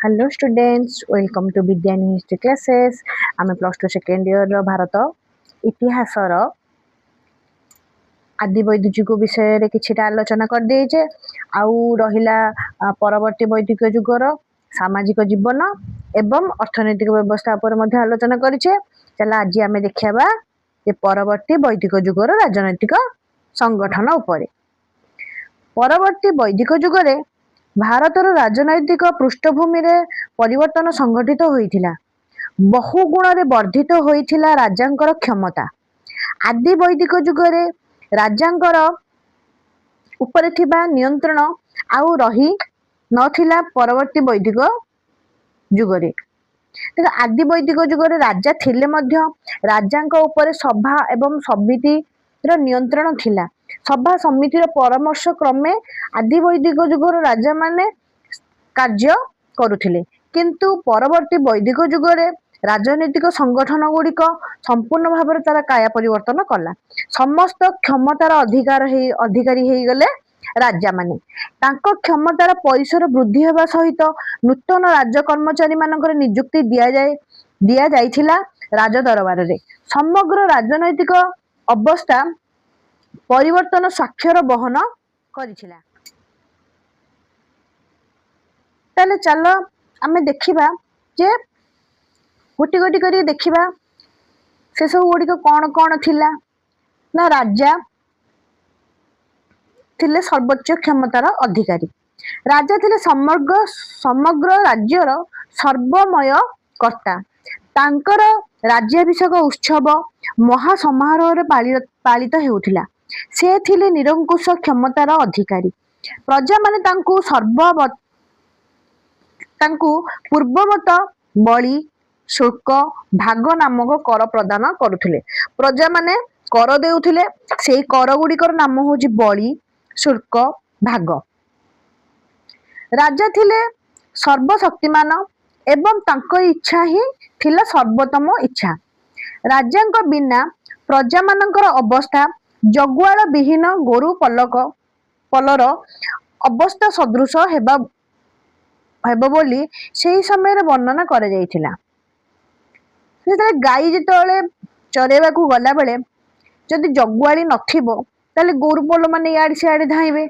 Hello students, welcome to विद्यानी history classes. आम plus two second year भारत इतिहास आदि वैदिक युग विषय कि आलोचना कर देजे। आउ रहिला परवर्ती वैदिक युगर सामाजिक जीवन एवं अर्थनैतिक व्यवस्था पर मध्य आलोचना करिछे। चला आज आम देखा जे परवर्ती वैदिक युगर राजनैतिक संगठन उपरे। परवर्ती वैदिक युगरे भारतर राजनैतिक पृष्ठभूमि रे परिवर्तन संगठित होइथिला। बहु गुण रे वर्धित होइथिला राजांकर क्षमता। आदि वैदिक युगरे राजांकर उपरे थिबा नियंत्रण आउ रही नथिला परवर्ती वैदिक युगरे। आदि वैदिक युगरे राजा थिले मध्य राजांक उपरे सभा एवं समिति रो नियंत्रण थिला। सभा समिति रो परामर्श क्रमे आदि वैदिक युगर राजा माने कार्य करुथिले। किंतु परवर्ती वैदिक युगरे राजनीतिक संगठन गुड़िक संपूर्ण भाव तार काया परिवर्तन कला। समस्त क्षमतार अधिकारी हो गले राजा माने। तांको क्षमतार परिसर वृद्धि होगा सहित नूतन राज्य कर्मचारी मानकर नियुक्ति दिया जाइथिला राज दरबार रे। समग्र राजनैतिक अवस्था परिवर्तन साक्षर बहन करिथिला। ताले चलो आमे देखिबा जे गोटी गोटी करी देखिबा से सब गुड़िक कौन कौन थिला ना। राजा थिले सर्वोच्च क्षमतार अधिकारी। राजा थिले समग्र राज्यर सर्वमय कर्ता। तांकर राज्याभिषेक उत्सव महासमारोह रे पालित हेउथिला। से थिले निरंकुश क्षमतार अधिकारी। प्रजा माने तांकु पूर्ववत बलि शुल्क भाग नामक कर प्रदान करुथिले। प्रजा माने कर देउथिले। सेही कर गुड़िकर नाम होची बलि शुल्क भाग। राजा थिले सर्वशक्तिमान एवं तांको इच्छा ही थिला सर्वोत्तम इच्छा। राजांक बिना प्रजा मानकर अवस्था जगुआल विहीन गोरु पलर अवस्था सदृश हेबो बोली सेही समय वर्णना करा जाइथिला। गाई जिते चरेबाकू गला बेले जदि जगुआली नथिबो ताले गोरु पल माने याड सियाडे धाइबे,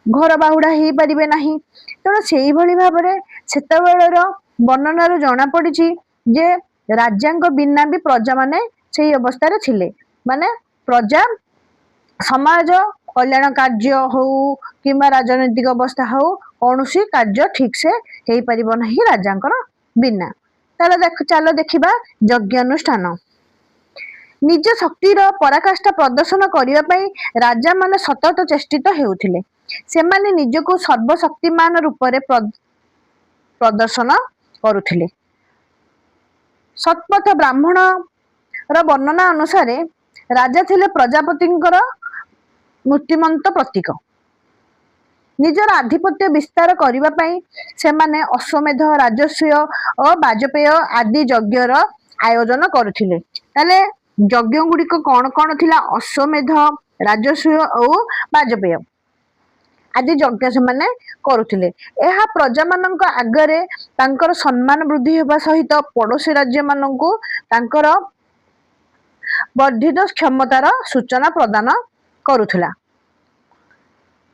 घर बाहुडा हेई परिबे नाही। तेणु सेही भली भाबरे सेतेबेळर वर्णनार जणा पड़िछि जे राजांक बिना भी प्रजा माने सेही अवस्था थिले। माने प्रजा समाज कल्याण कार्य हो किंबा राजनैतिक अवस्था हो कौनसी कार्य ठीक से हेई परिबो नाही राजांकर बिना। चलो देखिबा यज्ञ अनुष्ठान। निज शक्तिर पराकाष्ठा प्रदर्शन करिया पई राजा माने सतत चेष्टित हेउथिले। सेमाने निजको सर्वशक्तिमान रूप रे प्रदर्शन करुथिले। सतपथ ब्राह्मण र वर्णना अनुसार राजा थिले प्रजापतिंकर मूर्तिमंत प्रतीक। निजर आधिपत्य विस्तार करिबा पई सेमाने अश्वमेध राजस्व और वाजपेय आदि यज्ञर आयोजन करुथिले। ताले यज्ञ गुड़िक कौन कौन थिला? अश्वमेध राजस्व और वाजपेय आदि यज्ञ से माने करुथिले। एहा प्रजा मानक आगरे तांकर सम्मान वृद्धि होबा सहित पड़ोसी राज्य मानकू तांकर वर्धित क्षमतार सूचना प्रदान करुथिला।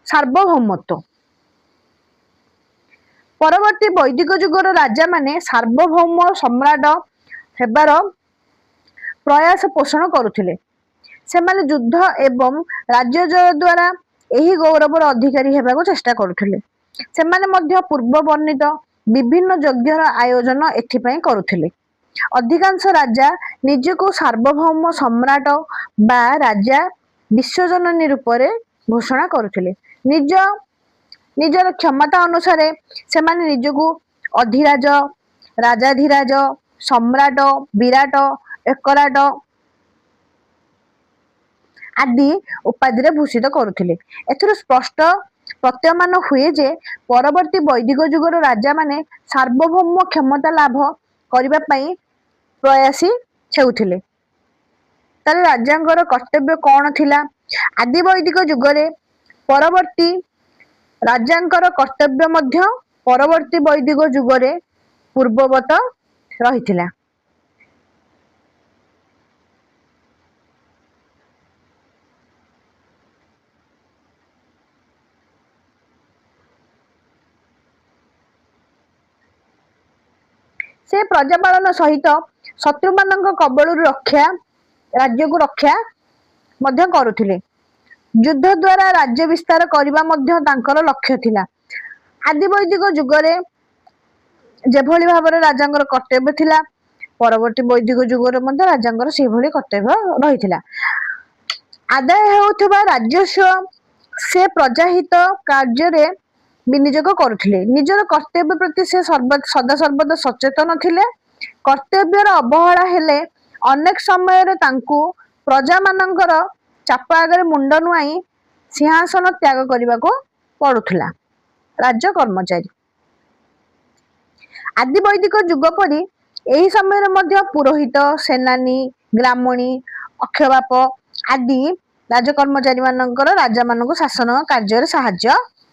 सार्वभौमत्व। परवर्ती वैदिक युगर राजा माने सार्वभौम सम्राट हेबार प्रयास पोषण करुथिले। सेमाने युद्ध एवं राज्य जय द्वारा एही गौरवर अधिकारी हेबाको चेष्टा करुथिले। सेमाने मध्य पूर्व वर्णित विभिन्न यज्ञर आयोजन एथिपई करुथिले। अधिकांश राजा निजको सार्वभौम सम्राट बा राजा विश्वजननी रूप रे घोषणा करुथिले। निजर क्षमता अनुसार सेमाने निजको अधिराज, राजाधिराज, सम्राट, विराट, एकराट आदि उपाधि भूषित करुथिले। एथुर स्पष्ट प्रत्ययमान हुए जे परवर्ती वैदिक युगर राजा माने सार्वभौम क्षमता लाभ करिबा पई प्रयासी हेउथिले। ताले राजांकर कर्तव्य कौन थिला? आदि वैदिक युगरे परवर्ती राजांकर कर्तव्य मध्य परवर्ती वैदिक युगरे ପୂର୍ବବତ ରହିଥିଲା। ସେ ପ୍ରଜାପାଳନ ସହିତ ଶତ୍ରୁମାନଙ୍କ କବଳରୁ ରାଜ୍ୟକୁ ରକ୍ଷା ମଧ୍ୟ କରୁଥିଲେ। ଯୁଦ୍ଧ ଦ୍ୱାରା ରାଜ୍ୟ ବିସ୍ତାର କରିବା ମଧ୍ୟ ତାଙ୍କର ଲକ୍ଷ୍ୟ ଥିଲା। ଆଦି ବୈଦିକ ଯୁଗରେ ଯେଭଳି ଭାବରେ ରାଜାଙ୍କର କର୍ତ୍ତବ୍ୟ ଥିଲା, ପରବର୍ତ୍ତୀ ବୈଦିକ ଯୁଗରେ ମଧ୍ୟ ରାଜାଙ୍କର ସେଭଳି କର୍ତ୍ତବ୍ୟ ରହିଥିଲା। ଆଦାୟ ହେଉଥିବା ରାଜସ୍ୱ ସେ ପ୍ରଜାହିତ କାର୍ଯ୍ୟରେ ବିନିଯୋଗ କରୁଥିଲେ। ନିଜର କର୍ତ୍ତବ୍ୟ ପ୍ରତି ସେ ସଦାସର୍ବଦା ସଚେତନ ଥିଲେ। କର୍ତ୍ତବ୍ୟର ଅବହେଳା ହେଲେ ଅନେକ ସମୟରେ ତାଙ୍କୁ ପ୍ରଜାମାନଙ୍କର ଚାପ ଆଗରେ ମୁଣ୍ଡ ନୁଆଇଁ ସିଂହାସନ ତ୍ୟାଗ କରିବାକୁ ପଡୁଥିଲା। ରାଜ କର୍ମଚାରୀ ଆଦି ବୈଦିକ ଯୁଗ ପରି ଏହି ସମୟରେ ମଧ୍ୟ ପୁରୋହିତ, ସେନାନୀ, ଗ୍ରାମଣୀ, ଅକ୍ଷବାପ ଆଦି ରାଜକର୍ମଚାରୀ ମାନଙ୍କର ରାଜାମାନଙ୍କୁ ଶାସନ କାର୍ଯ୍ୟରେ ସାହାଯ୍ୟ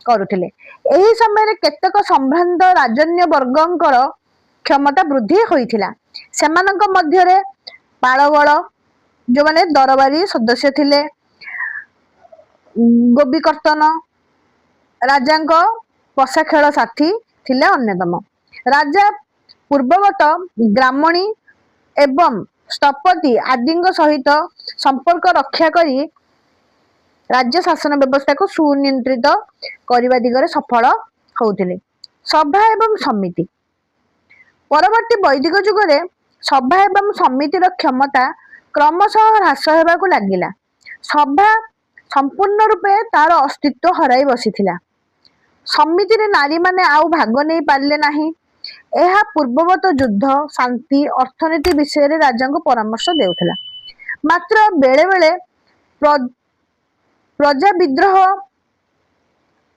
କରୁଥିଲେ। ଏହି ସମୟରେ କେତେକ ସମ୍ଭ୍ରାନ୍ତ ରାଜନ୍ୟ ବର୍ଗଙ୍କର କ୍ଷମତା ବୃଦ୍ଧି ହୋଇଥିଲା। ସେମାନଙ୍କ ମଧ୍ୟରେ ପାଳବଳ, ଯେଉଁମାନେ ଦରବାରୀ ସଦସ୍ୟ ଥିଲେ, ଗୋବିକର୍ତ୍ତନ, ରାଜାଙ୍କ ପଶା ଖେଳ ସାଥୀ ଥିଲେ ଅନ୍ୟତମ। ରାଜା ପୂର୍ବବତ ଗ୍ରାମଣୀ ଏବଂ ସ୍ଥପତି ଆଦିଙ୍କ ସହିତ ସମ୍ପର୍କ ରକ୍ଷା କରି ରାଜ୍ୟ ଶାସନ ବ୍ୟବସ୍ଥାକୁ ସୁନିୟନ୍ତ୍ରିତ କରିବା ଦିଗରେ ସଫଳ ହେଉଥିଲେ। ସଭା ଏବଂ ସମିତି ପରବର୍ତ୍ତୀ ବୈଦିକ ଯୁଗରେ ସଭା ଏବଂ ସମିତିର କ୍ଷମତା କ୍ରମଶଃ ହ୍ରାସ ହେବାକୁ ଲାଗିଲା। ସଭା ସମ୍ପୂର୍ଣ୍ଣ ରୂପେ ତାର ଅସ୍ତିତ୍ୱ ହରାଇ ବସିଥିଲା। ସମିତିରେ ନାରୀମାନେ ଆଉ ଭାଗ ନେଇ ପାରିଲେ ନାହିଁ। ଏହା ପୂର୍ବବତ ଯୁଦ୍ଧ, ଶାନ୍ତି, ଅର୍ଥନୀତି ବିଷୟରେ ରାଜାଙ୍କୁ ପରାମର୍ଶ ଦେଉଥିଲା। ମାତ୍ର ବେଳେ ବେଳେ ପ୍ରଜା ବିଦ୍ରୋହ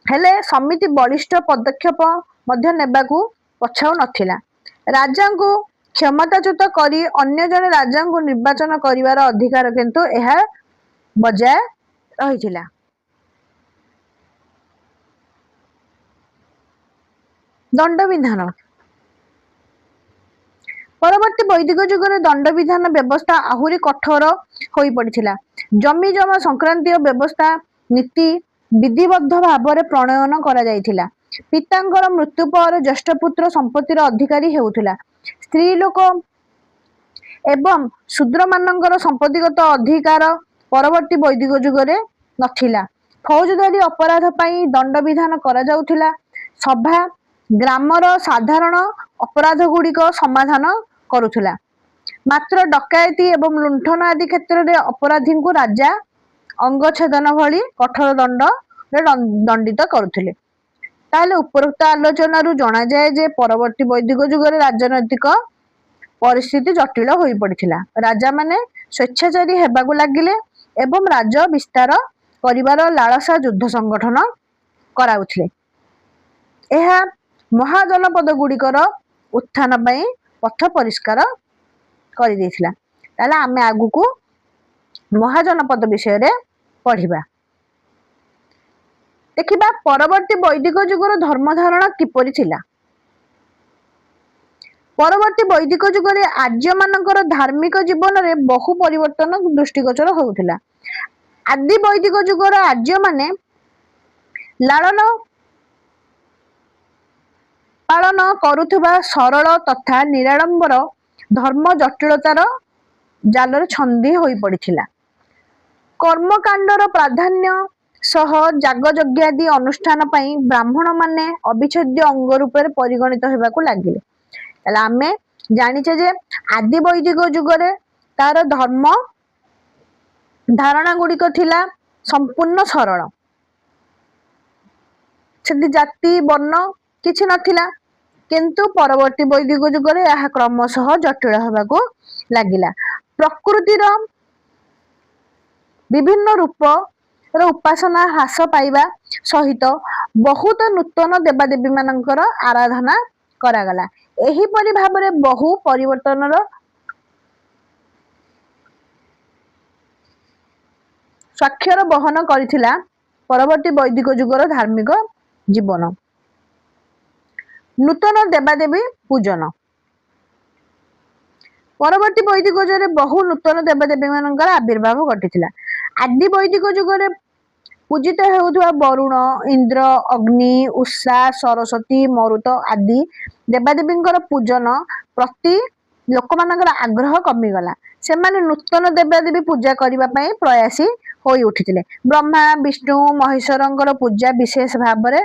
ହେଲେ ସମିତି ବଳିଷ୍ଠ ପଦକ୍ଷେପ ମଧ୍ୟ ନେବାକୁ ପଛାଉ ନଥିଲା। ରାଜାଙ୍କୁ କ୍ଷମତାଚ୍ୟୁତ କରି ଅନ୍ୟ ଜଣେ ରାଜାଙ୍କୁ ନିର୍ବାଚନ କରିବାର ଅଧିକାର କିନ୍ତୁ ଏହା ବଜାୟ ରହିଥିଲା। ଦଣ୍ଡବିଧାନ ପରବର୍ତ୍ତୀ ବୈଦିକ ଯୁଗରେ ଦଣ୍ଡବିଧାନ ବ୍ୟବସ୍ଥା ଆହୁରି କଠୋର ହୋଇପଡ଼ିଥିଲା। ଜମି ଜମା ସଂକ୍ରାନ୍ତୀୟ ବ୍ୟବସ୍ଥା ନୀତି ବିଧିବଦ୍ଧ ଭାବରେ ପ୍ରଣୟନ କରାଯାଇଥିଲା। ପିତାଙ୍କର ମୃତ୍ୟୁ ପରେ ଜ୍ୟେଷ୍ଠ ପୁତ୍ର ସମ୍ପତ୍ତିର ଅଧିକାରୀ ହେଉଥିଲା। ସ୍ତ୍ରୀ ଲୋକ ଏବଂ ଶୂଦ୍ରମାନଙ୍କର ସମ୍ପତ୍ତିଗତ ଅଧିକାର ପରବର୍ତ୍ତୀ ବୈଦିକ ଯୁଗରେ ନଥିଲା। ଫୌଜଦାରୀ ଅପରାଧ ପାଇଁ ଦଣ୍ଡବିଧାନ କରାଯାଉଥିଲା। ସଭା ଗ୍ରାମର ସାଧାରଣ ଅପରାଧଗୁଡ଼ିକ ସମାଧାନ କରୁଥିଲା। ମାତ୍ର ଡକାୟତି ଏବଂ ଲୁଣ୍ଠନ ଆଦି କ୍ଷେତ୍ରରେ ଅପରାଧୀଙ୍କୁ ରାଜା ଅଙ୍ଗଚ୍ଛେଦନ ଭଳି କଠୋର ଦଣ୍ଡରେ ଦଣ୍ଡିତ କରୁଥିଲେ। ତାହେଲେ ଉପରୋକ୍ତ ଆଲୋଚନାରୁ ଜଣାଯାଏ ଯେ ପରବର୍ତ୍ତୀ ବୈଦିକ ଯୁଗରେ ରାଜନୈତିକ ପରିସ୍ଥିତି ଜଟିଳ ହୋଇପଡ଼ିଥିଲା। ରାଜାମାନେ ସ୍ୱେଚ୍ଛାଚାରୀ ହେବାକୁ ଲାଗିଲେ ଏବଂ ରାଜ ବିସ୍ତାର କରିବାର ଲାଳସା ଯୁଦ୍ଧ ସଂଗଠନ କରାଉଥିଲେ। ଏହା ମହାଜନପଦ ଗୁଡ଼ିକର ଉତ୍ଥାନ ପାଇଁ ପଥ ପରିଷ୍କାର କରିଦେଇଥିଲା। ତାହେଲେ ଆମେ ଆଗକୁ ମହାଜନପଦ ବିଷୟରେ ପଢିବା। ଦେଖିବା ପରବର୍ତ୍ତୀ ବୈଦିକ ଯୁଗର ଧର୍ମ ଧାରଣା କିପରି ଥିଲା। ପରବର୍ତ୍ତୀ ବୈଦିକ ଯୁଗରେ ଆର୍ଯ୍ୟମାନଙ୍କର ଧାର୍ମିକ ଜୀବନରେ ବହୁ ପରିବର୍ତ୍ତନ ଦୃଷ୍ଟିଗୋଚର ହେଉଥିଲା। ଆଦି ବୈଦିକ ଯୁଗର ଆର୍ଯ୍ୟମାନେ ଲାଳନ ପାଳନ କରୁଥିବା ସରଳ ତଥା ନିରାଡମ୍ବର ଧର୍ମ ଜଟିଳତାର ଜାଲରେ ଛନ୍ଦି ହୋଇପଡ଼ିଥିଲା। କର୍ମକାଣ୍ଡର ପ୍ରାଧାନ୍ୟ ସହ ଯାଗଯଜ୍ଞାଦି ଅନୁଷ୍ଠାନ ପାଇଁ ବ୍ରାହ୍ମଣମାନେ ଅବିଚ୍ଛେଦ୍ୟ ଅଙ୍ଗ ରୂପରେ ପରିଗଣିତ ହେବାକୁ ଲାଗିଲେ। ତାହେଲେ ଆମେ ଜାଣିଛେ ଯେ ଆଦି ବୈଦିକ ଯୁଗରେ ତାର ଧର୍ମ ଧାରଣା ଗୁଡ଼ିକ ଥିଲା ସମ୍ପୂର୍ଣ୍ଣ ସରଳ। ସେଠି ଜାତି ବର୍ଣ୍ଣ କିଛି ନଥିଲା। କିନ୍ତୁ ପରବର୍ତ୍ତୀ ବୈଦିକ ଯୁଗରେ ଏହା କ୍ରମଶଃ ଜଟିଳ ହେବାକୁ ଲାଗିଲା। ପ୍ରକୃତିର ବିଭିନ୍ନ ରୂପର ଉପାସନା ହ୍ରାସ ପାଇବା ସହିତ ବହୁତ ନୂତନ ଦେବାଦେବୀ ମାନଙ୍କର ଆରାଧନା କରାଗଲା। ଏହିପରି ଭାବରେ ବହୁ ପରିବର୍ତ୍ତନର ସ୍ୱାକ୍ଷର ବହନ କରିଥିଲା ପରବର୍ତ୍ତୀ ବୈଦିକ ଯୁଗର ଧାର୍ମିକ ଜୀବନ। ନୂତନ ଦେବାଦେବୀ ପୂଜନ। ପରବର୍ତ୍ତୀ ବୈଦିକ ଯୁଗରେ ବହୁ ନୂତନ ଦେବାଦେବୀ ମାନଙ୍କର ଆବିର୍ଭାବ ଘଟିଥିଲା। ଆଦି ବୈଦିକ ଯୁଗରେ ପୂଜିତ ହେଉଥିବା ବରୁଣ, ଇନ୍ଦ୍ର, ଅଗ୍ନି, ଉଷା, ସରସ୍ୱତୀ, ମରୁତ ଆଦି ଦେବାଦେବୀଙ୍କର ପୂଜନ ପ୍ରତି ଲୋକମାନଙ୍କର ଆଗ୍ରହ କମିଗଲା। ସେମାନେ ନୂତନ ଦେବାଦେବୀ ପୂଜା କରିବା ପାଇଁ ପ୍ରୟାସୀ ହୋଇ ଉଠିଥିଲେ। ବ୍ରହ୍ମା, ବିଷ୍ଣୁ, ମହେଶ୍ୱରଙ୍କର ପୂଜା ବିଶେଷ ଭାବରେ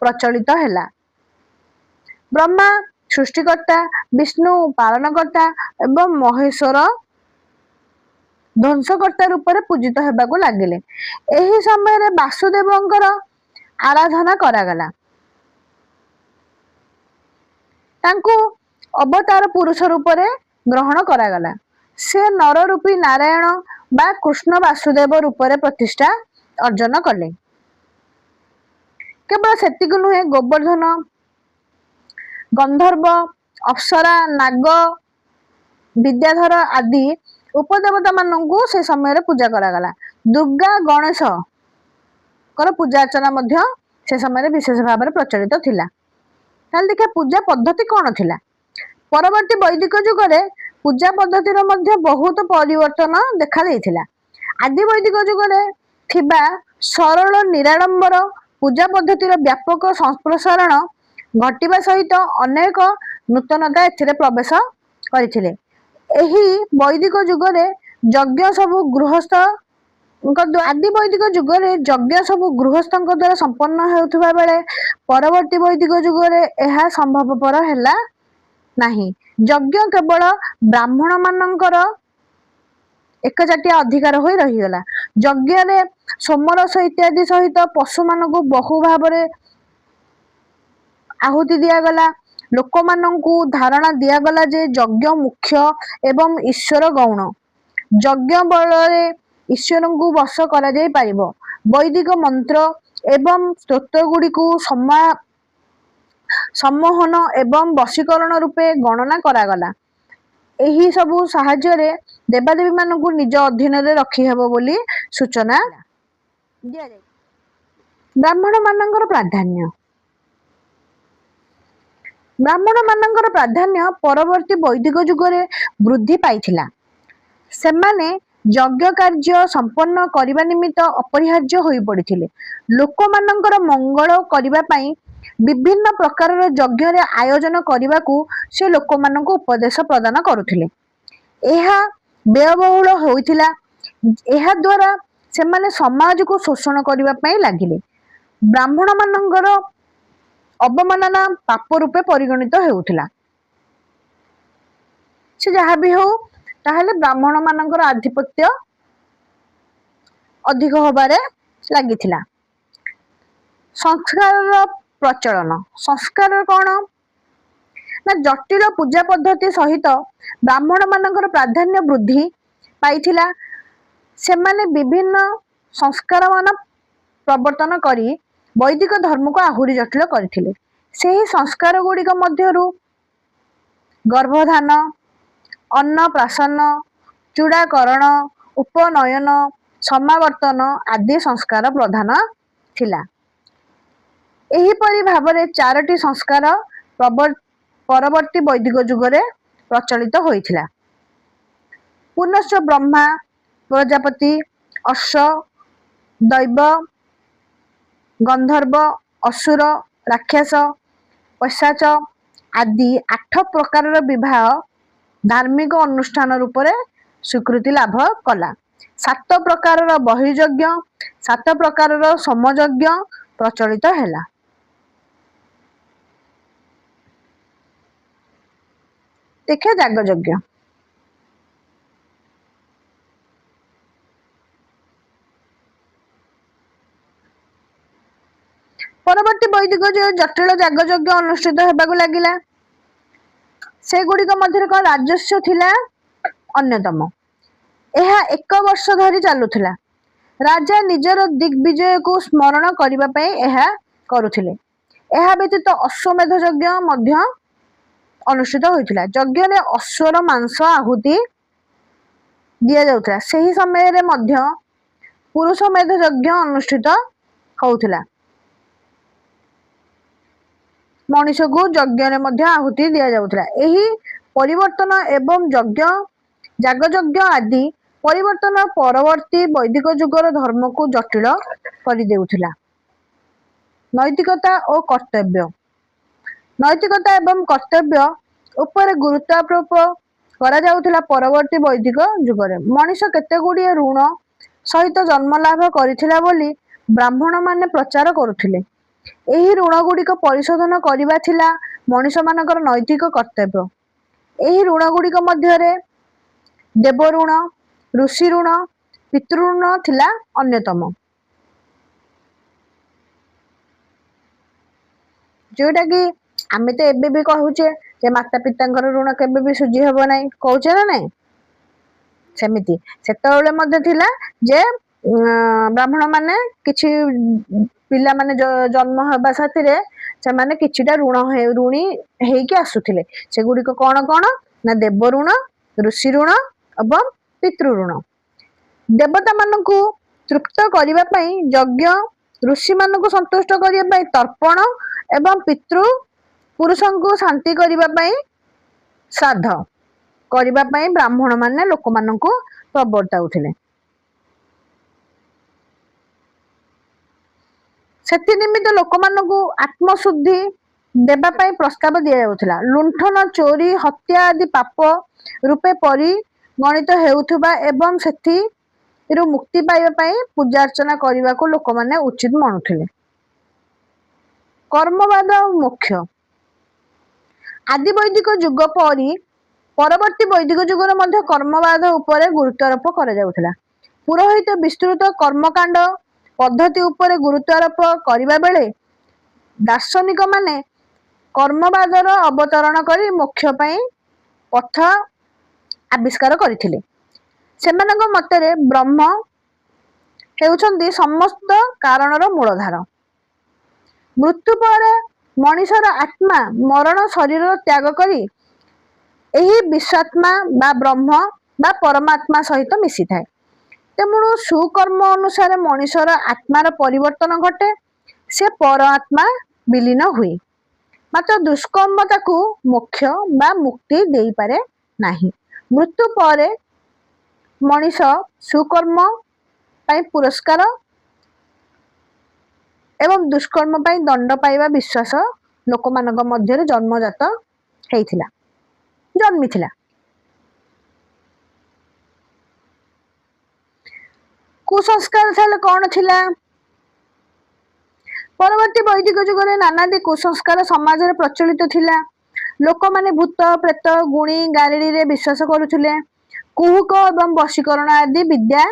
ପ୍ରଚଳିତ ହେଲା। ବ୍ରହ୍ମା ସୃଷ୍ଟିକର୍ତ୍ତା, ବିଷ୍ଣୁ ପାଳନକର୍ତ୍ତା ଏବଂ ମହେଶ୍ୱର ଧ୍ୱଂସକର୍ତ୍ତା ରୂପରେ ପୂଜିତ ହେବାକୁ ଲାଗିଲେ। ଏହି ସମୟରେ ବାସୁଦେବଙ୍କର ଆରାଧନା କରାଗଲା। ତାଙ୍କୁ ଅବତାର ପୁରୁଷ ରୂପରେ ଗ୍ରହଣ କରାଗଲା। ସେ ନର ରୂପୀ ନାରାୟଣ ବା କୃଷ୍ଣ ବାସୁଦେବ ରୂପରେ ପ୍ରତିଷ୍ଠା ଅର୍ଜନ କଲେ। କେବଳ ସେତିକି ନୁହେଁ, ଗୋବର୍ଦ୍ଧନ, ଗନ୍ଧର୍ବ, ଅପ୍ସରା, ନାଗ, ବିଦ୍ୟାଧର ଆଦି ଉପଦେବତା ମାନଙ୍କୁ ସେ ସମୟରେ ପୂଜା କରାଗଲା। ଦୁର୍ଗା, ଗଣେଶଙ୍କର ପୂଜା ଅର୍ଚ୍ଚନା ମଧ୍ୟ ସେ ସମୟରେ ବିଶେଷ ଭାବରେ ପ୍ରଚଳିତ ଥିଲା। ତାହେଲେ ଦେଖିବା ପୂଜା ପଦ୍ଧତି କଣ ଥିଲା। ପରବର୍ତ୍ତୀ ବୈଦିକ ଯୁଗରେ ପୂଜା ପଦ୍ଧତିର ମଧ୍ୟ ବହୁତ ପରିବର୍ତ୍ତନ ଦେଖା ଦେଇଥିଲା। ଆଦି ବୈଦିକ ଯୁଗରେ ଥିବା ସରଳ ନିରାଡମ୍ବର ପୂଜା ପଦ୍ଧତିର ବ୍ୟାପକ ସମ୍ପ୍ରସାରଣ ଘଟିବା ସହିତ ଅନେକ ନୂତନତା ଏଥିରେ ପ୍ରବେଶ କରିଥିଲେ। ଏହି ବୈଦିକ ଯୁଗରେ ଯଜ୍ଞ ସବୁ ଗୃହସ୍ଥ ଆଦି ବୈଦିକ ଯୁଗରେ ଯଜ୍ଞ ସବୁ ଗୃହସ୍ଥଙ୍କ ଦ୍ୱାରା ସମ୍ପନ୍ନ ହେଉଥିବା ବେଳେ ପରବର୍ତ୍ତୀ ବୈଦିକ ଯୁଗରେ ଏହା ସମ୍ଭବପର ହେଲା ନାହିଁ। ଯଜ୍ଞ କେବଳ ବ୍ରାହ୍ମଣ ମାନଙ୍କର ଏକଚାଟିଆ ଅଧିକାର ହୋଇ ରହିଗଲା। ଯଜ୍ଞରେ ସୋମରସ ଇତ୍ୟାଦି ସହିତ ପଶୁମାନଙ୍କୁ ବହୁ ଭାବରେ ଆହୁତି ଦିଆଗଲା। ଲୋକମାନଙ୍କୁ ଧାରଣା ଦିଆଗଲା ଯେ ଯଜ୍ଞ ମୁଖ୍ୟ ଏବଂ ଈଶ୍ୱର ଗୌଣ। ଯଜ୍ଞ ବଳରେ ଈଶ୍ୱରଙ୍କୁ ବଶ କରାଯାଇ ପାରିବ। ବୈଦିକ ମନ୍ତ୍ର ଏବଂ ସ୍ତୋତ୍ର ଗୁଡ଼ିକୁ ସମ୍ମୋହନ ଏବଂ ବଶୀକରଣ ରୂପେ ଗଣନା କରାଗଲା। ଏହି ସବୁ ସାହାଯ୍ୟରେ ଦେବାଦେବୀ ମାନଙ୍କୁ ନିଜ ଅଧୀନରେ ରଖିହେବ ବୋଲି ସୂଚନା ଦିଆଯାଏ। ବ୍ରାହ୍ମଣ ମାନଙ୍କର ପ୍ରାଧାନ୍ୟ। ବ୍ରାହ୍ମଣ ମାନଙ୍କର ପ୍ରାଧାନ୍ୟ ପରବର୍ତ୍ତୀ ବୈଦିକ ଯୁଗରେ ବୃଦ୍ଧି ପାଇଥିଲା। ସେମାନେ ଯଜ୍ଞ କାର୍ଯ୍ୟ ସମ୍ପନ୍ନ କରିବା ନିମିତ୍ତ ଅପରିହାର୍ଯ୍ୟ ହୋଇ ପଡ଼ିଥିଲେ। ଲୋକମାନଙ୍କର ମଙ୍ଗଳ କରିବା ପାଇଁ ବିଭିନ୍ନ ପ୍ରକାରର ଯଜ୍ଞରେ ଆୟୋଜନ କରିବାକୁ ସେ ଲୋକମାନଙ୍କୁ ଉପଦେଶ ପ୍ରଦାନ କରୁଥିଲେ। ଏହା ବ୍ୟୟବହୁଳ ହୋଇଥିଲା। ଏହା ଦ୍ୱାରା ସେମାନେ ସମାଜକୁ ଶୋଷଣ କରିବା ପାଇଁ ଲାଗିଲେ। ବ୍ରାହ୍ମଣ ମାନଙ୍କର ଅବମାନନା ପାପ ରୂପେ ପରିଗଣିତ ହେଉଥିଲା। ସେ ଯାହା ବି ହଉ, ତାହେଲେ ବ୍ରାହ୍ମଣ ମାନଙ୍କର ଆଧିପତ୍ୟ ଅଧିକ ହବାରେ ଲାଗିଥିଲା। ସଂସ୍କାରର ପ୍ରଚଳନ। ସଂସ୍କାର କଣ ନା ଜଟିଳ ପୂଜା ପଦ୍ଧତି ସହିତ ବ୍ରାହ୍ମଣ ମାନଙ୍କର ପ୍ରାଧାନ୍ୟ ବୃଦ୍ଧି ପାଇଥିଲା। ସେମାନେ ବିଭିନ୍ନ ସଂସ୍କାର ମାନ ପ୍ରବର୍ତ୍ତନ କରି ବୈଦିକ ଧର୍ମକୁ ଆହୁରି ଜଟିଳ କରିଥିଲେ। ସେହି ସଂସ୍କାର ଗୁଡ଼ିକ ମଧ୍ୟରୁ ଗର୍ଭଧାନ, ଅନ୍ନପ୍ରାଶନ, ଚୂଡ଼ାକରଣ, ଉପନୟନ, ସମାବର୍ତ୍ତନ ଆଦି ସଂସ୍କାର ପ୍ରଧାନ ଥିଲା। ଏହିପରି ଭାବରେ 4ଟି ସଂସ୍କାର ପରବର୍ତ୍ତୀ ବୈଦିକ ଯୁଗରେ ପ୍ରଚଳିତ ହୋଇଥିଲା। ପୁନଶ୍ଚ ବ୍ରହ୍ମା, ପ୍ରଜାପତି, ଅଶ୍ଵ, ଦୈବ, ଗନ୍ଧର୍ବ, ଅସୁର, ରାକ୍ଷସ, ପୈଶାଚ ଆଦି 8 ପ୍ରକାରର ବିବାହ ଧାର୍ମିକ ଅନୁଷ୍ଠାନ ରୂପରେ ସ୍ୱୀକୃତି ଲାଭ କଲା। 7 ପ୍ରକାରର ବହିର୍ଯଜ୍ଞ, 7 ପ୍ରକାରର ସୋମଯଜ୍ଞ ପ୍ରଚଳିତ ହେଲା। ଦେଖିବା ଯାଗଯଜ୍ଞ। ପରବର୍ତ୍ତୀ ବୈଦିକ ଜଟିଳ ଯାଗଯଜ୍ଞ ଅନୁଷ୍ଠିତ ହେବାକୁ ଲାଗିଲା। ସେଗୁଡ଼ିକ ମଧ୍ୟରେ କଣ ରାଜସ୍ୱ ଥିଲା ଅନ୍ୟତମ। ଏହା 1 ବର୍ଷ ଧରି ଚାଲୁଥିଲା। ରାଜା ନିଜର ଦିଗ୍ବିଜୟକୁ ସ୍ମରଣ କରିବା ପାଇଁ ଏହା କରୁଥିଲେ। ଏହା ବ୍ୟତୀତ ଅଶ୍ୱମେଧ ଯଜ୍ଞ ମଧ୍ୟ ଅନୁଷ୍ଠିତ ହୋଇଥିଲା। ଯଜ୍ଞରେ ଅଶ୍ୱର ମାଂସ ଆହୁତି ଦିଆଯାଉଥିଲା। ସେହି ସମୟରେ ମଧ୍ୟ ପୁରୁଷମେଧ ଯଜ୍ଞ ଅନୁଷ୍ଠିତ ହେଉଥିଲା। मनीष को यज्ञ आहुति दि जाउथला। एही परिवर्तन एवं यज्ञ यागयज्ञ आदि परिवर्तन परवर्ती वैदिक जुगर धर्म को जटिल कर देउथला। नैतिकता और कर्तव्य नैतिकता एवं कर्तव्य उपर गुरुत्वारोप करा जाउथला। परवर्ती वैदिक जुगरे मनीष केते गुड़िए ऋण सहित जन्म लाभ करिथिला बोली ब्राह्मण माने प्रचार करुथिले। एही ऋण गुड़िक परिशोधन करिबा थिला मनीष मानकर नैतिक कर्तव्य। एही ऋण गुड़िक मध्यरे देव ऋण, ऋषि ऋण, पितृ ऋण थिला अन्यतम, जोटा कि आमे तो एबे भी कहूचे जे माता पितांकर ऋण केबे भी सुझी हबो नाही, कहूचे ना नाही। सेमिति सेतबेले मध्ये थिला जे ब्राह्मण माने किछि पिला माने जन्म हेबा साथी रे से माने किछिटा ऋणी हेइके आसुथिले। से गुडी को कोन कोन ना देव ऋण, ऋषि ऋण एवं पितृ ऋण। देवता मानकु तृप्त करिबा पई यज्ञ, ऋषि मानकु संतुष्ट करिबा पई तर्पण एवं पितृ पुरुषंकु शांति करिबा पई श्राद्ध करिबा पई ब्राह्मण माने लोक मानकु प्रवर्ताउथिले। सेति निमित्त लोक मानकु आत्मशुद्धि देबा पई प्रस्ताव दिया जाउथिला। लुंठन, चोरी, हत्या आदि पाप रूपे परिगणित हेउथबा एवं सेति रु मुक्ति पाइबा पई पूजा अर्चना करिबा को लोक माने उचित मानुथिले। कर्मवाद और मोक्ष आदि वैदिक जुग परी परवर्ती वैदिक जुगर मध्य कर्मवाद उपरे गुरुत्वारोप करा जाउथिला। पुरोहित विस्तृत कर्मकांड पद्धति उपरे गुरुत्वारोप करिबा बेले दार्शनिक माने कर्मवादर अवतरण करी मोक्ष पई पथ आविष्कार करथिले। सेमानक मतरे ब्रह्म हेउछन्ती समस्त कारणर मूलधार। मृत्यु पर मनीषर आत्मा मरण शरीर त्याग करी एही विश्वात्मा बा ब्रह्म बा परमात्मा सहित मिसी थाए। तेमु सुकर्म अनुसार मनीषर आत्मार परिवर्तन घटे, से परमात्मा विलीन हुए। मात्र दुष्कर्म ताकू मोक्ष बा मुक्ति देई पारे नाही। मृत्यु पर मनीष सुकर्म पाई पुरस्कार एवं दुष्कर्म पाई दंड पाइबा विश्वास लोक मानक मध्यरे जन्मजात हेइथिला, जन्मिथिला। कुसंस्कार थाले कौन थिला? परवर्ती वैदिक जुगरे नानादी कुसंस्कार समाज रे प्रचलित थिला। लोक माने भूत, प्रेत, गुणी, गारेडी रे विश्वास करुथिले। कुहुक एवं वशीकरण आदि विद्या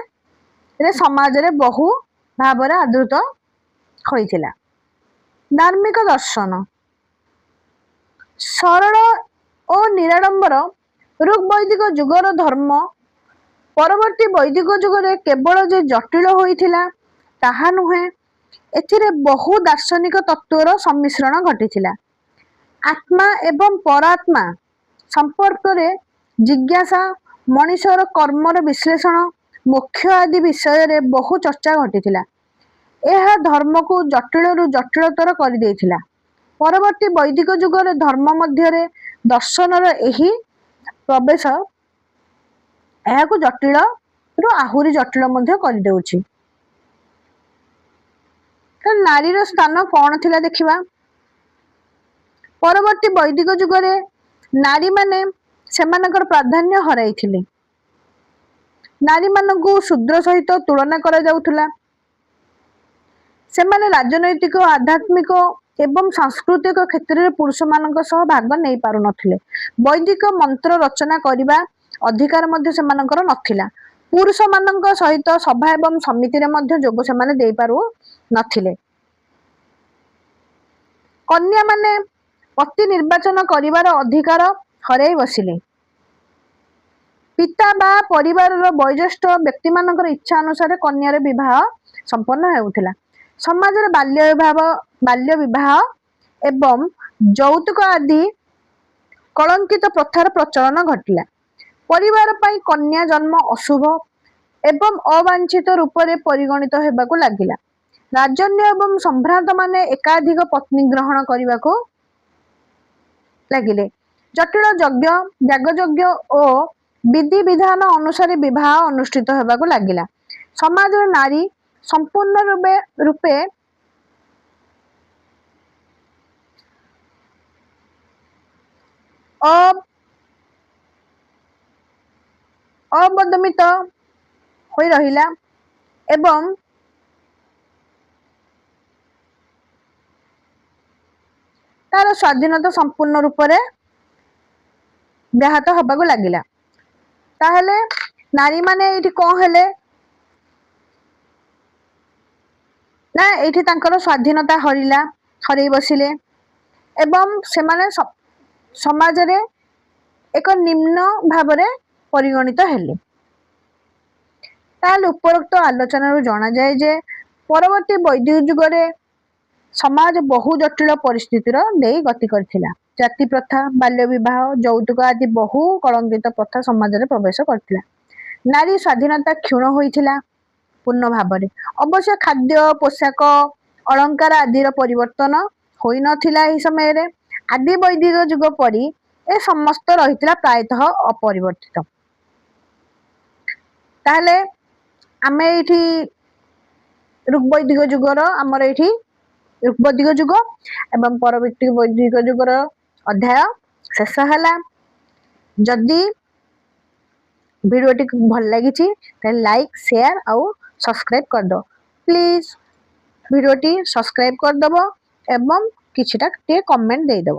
रे समाज रे बहु भाव रे आदृत होइथिला। धार्मिक दर्शन सरल और निराडंबर ऋग वैदिक जुगर धर्म परवर्ती वैदिक जुगरे केवल जे जटिल होइथिला ताहा नुहे, एथिरे बहु दार्शनिक तत्वर सम्मिश्रण घटिथिला। आत्मा एवं परात्मा संपर्क रे जिज्ञासा, मनीषर कर्मर विश्लेषण, मोक्ष आदि विषय रे बहु चर्चा घटिथिला। यह धर्म को जटिल रु जटिलतर कर देथिला। परवर्ती वैदिक जुगरे धर्म मध्यरे दर्शनर एही प्रवेश एहाकु जटिल रु आहुरी जटिल मध्य कर देउछि। नारीर स्थान कौन थिला देखिबा। परवर्ती वैदिक जुगरे नारी माने सेमानकर प्राधान्य हराइथिले। नारी मानकु शूद्र सहित तुलना करा जाउथुला। सेमाने राजनैतिक, आध्यात्मिक एवं सांस्कृतिक क्षेत्र में पुरुष मानक सह भाग नहीं पारु नथिले। वैदिक मंत्र रचना करिबा अधिकार मध्य सेमानकर नथिला। पुरुष मानक सहित सभा एवं समिति रे मध्य जोग सेमाने देई पारु नथिले। कन्या माने पति निर्वाचन करिवार अधिकार हराई बसिले। पिता बा परिवार वयोज्येष्ठ व्यक्ति मानकर इच्छा अनुसार कन्यार विवाह संपन्न हेउथिला। समाज रे बाल्य विवाह एवं यौतुक आदि कलंकित प्रथार प्रचलन घटिला। परिवार पाई कन्या जन्म अशुभ एवं अवांछित रूप से परिगणित हेबाकु लागिला। राजन्य एवं सम्भ्रांत माने एकाधिक पत्नी ग्रहण करने को ଲାଗିଲେ। ଜଟିଳ ଯଜ୍ଞ ଯାଗଯଜ୍ଞ ଓ ବିଧି ବିଧାନ ଅନୁସାରେ ବିବାହ ଅନୁଷ୍ଠିତ ହେବାକୁ ଲାଗିଲା। ସମାଜର ନାରୀ ସମ୍ପୂର୍ଣ୍ଣ ରୂପେ ଅବଦମିତ ହୋଇ ରହିଲା ଏବଂ ତାର ସ୍ୱାଧୀନତା ସମ୍ପୂର୍ଣ୍ଣ ରୂପରେ ବ୍ୟାହତ ହେବାକୁ ଲାଗିଲା। ତାହେଲେ ନାରୀ ମାନେ ଏଇଠି କଣ ହେଲେ ନା ଏଇଠି ତାଙ୍କର ସ୍ୱାଧୀନତା ହରେଇ ବସିଲେ ଏବଂ ସେମାନେ ସମାଜରେ ଏକ ନିମ୍ନ ଭାବରେ ପରିଗଣିତ ହେଲେ। ତାହେଲେ ଉପରୋକ୍ତ ଆଲୋଚନାରୁ ଜଣାଯାଏ ଯେ ପରବର୍ତ୍ତୀ ବୈଦିକ ଯୁଗରେ ସମାଜ ବହୁ ଜଟିଳ ପରିସ୍ଥିତିର ଦେଇ ଗତି କରିଥିଲା। ଜାତି ପ୍ରଥା, ବାଲ୍ୟ ବିବାହ, ଯୌତୁକ ଆଦି ବହୁ କଳଙ୍କିତ ପ୍ରଥା ସମାଜରେ ପ୍ରବେଶ କରିଥିଲା। ନାରୀ ସ୍ୱାଧୀନତା କ୍ଷୁଣ୍ଣ ହୋଇଥିଲା ପୂର୍ଣ୍ଣ ଭାବରେ। ଅବଶ୍ୟ ଖାଦ୍ୟ, ପୋଷାକ, ଅଳଙ୍କାର ଆଦିର ପରିବର୍ତ୍ତନ ହୋଇନଥିଲା ଏହି ସମୟରେ। ଆଦି ବୈଦିକ ଯୁଗ ପରି ଏ ସମସ୍ତ ରହିଥିଲା ପ୍ରାୟତଃ ଅପରିବର୍ତ୍ତିତ। ତାହେଲେ ଆମେ ଏଇଠି ଋଗ୍ବୈଦିକ ଯୁଗର ଆମର ଏଇଠି ଋଗ୍ବୈଦିକ ଯୁଗ ଏବଂ ପରବର୍ତ୍ତୀ ବୈଦିକ ଯୁଗର ଅଧ୍ୟାୟ ଶେଷ ହେଲା। ଯଦି ଭିଡ଼ିଓଟି ଭଲ ଲାଗିଛି ତାହେଲେ ଲାଇକ୍, ସେୟାର ଆଉ ସବସ୍କ୍ରାଇବ୍ କରିଦେବ। ପ୍ଲିଜ୍ ଭିଡ଼ିଓଟି ସବସ୍କ୍ରାଇବ୍ କରିଦେବ ଏବଂ କିଛିଟା ଟିକେ କମେଣ୍ଟ ଦେଇଦେବ।